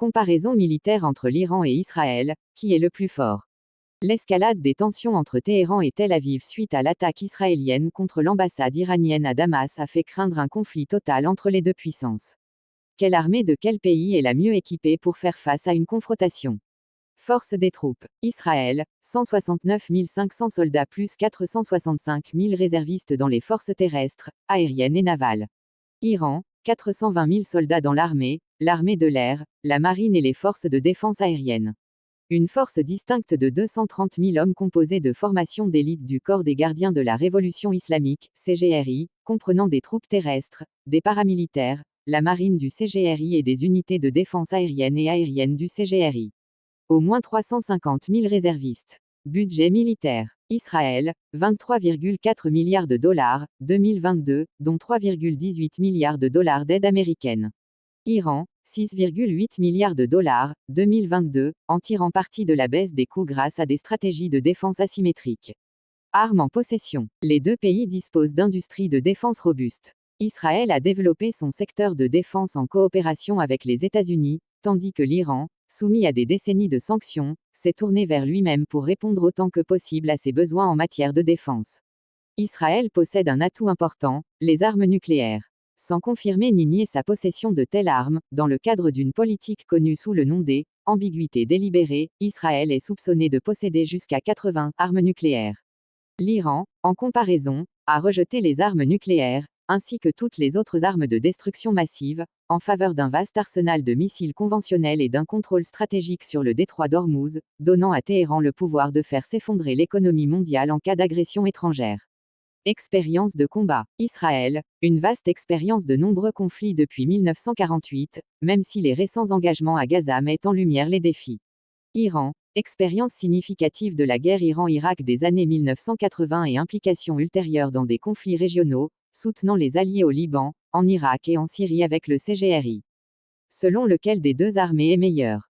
Comparaison militaire entre l'Iran et Israël, qui est le plus fort? L'escalade des tensions entre Téhéran et Tel Aviv suite à l'attaque israélienne contre l'ambassade iranienne à Damas a fait craindre un conflit total entre les deux puissances. Quelle armée de quel pays est la mieux équipée pour faire face à une confrontation? Force des troupes. Israël, 169 500 soldats plus 465 000 réservistes dans les forces terrestres, aériennes et navales. Iran, 420 000 soldats dans l'armée de l'air, la marine et les forces de défense aérienne. Une force distincte de 230 000 hommes composée de formations d'élite du corps des gardiens de la Révolution islamique, CGRI, comprenant des troupes terrestres, des paramilitaires, la marine du CGRI et des unités de défense aérienne et aérienne du CGRI. Au moins 350 000 réservistes. Budget militaire. Israël, 23,4 milliards de dollars, 2022, dont 3,18 milliards de dollars d'aide américaine. Iran, 6,8 milliards de dollars, 2022, en tirant parti de la baisse des coûts grâce à des stratégies de défense asymétriques. Armes en possession. Les deux pays disposent d'industries de défense robustes. Israël a développé son secteur de défense en coopération avec les États-Unis, tandis que l'Iran, soumis à des décennies de sanctions, s'est tourné vers lui-même pour répondre autant que possible à ses besoins en matière de défense. Israël possède un atout important, les armes nucléaires. Sans confirmer ni nier sa possession de telles armes, dans le cadre d'une politique connue sous le nom des ambiguïtés délibérées, Israël est soupçonné de posséder jusqu'à 80 armes nucléaires. L'Iran, en comparaison, a rejeté les armes nucléaires, ainsi que toutes les autres armes de destruction massive, en faveur d'un vaste arsenal de missiles conventionnels et d'un contrôle stratégique sur le détroit d'Ormuz, donnant à Téhéran le pouvoir de faire s'effondrer l'économie mondiale en cas d'agression étrangère. Expérience de combat. Israël, une vaste expérience de nombreux conflits depuis 1948, même si les récents engagements à Gaza mettent en lumière les défis. Iran, expérience significative de la guerre Iran-Irak des années 1980 et implication ultérieure dans des conflits régionaux, soutenant les alliés au Liban, en Irak et en Syrie avec le CGRI. Selon lequel des deux armées est meilleure.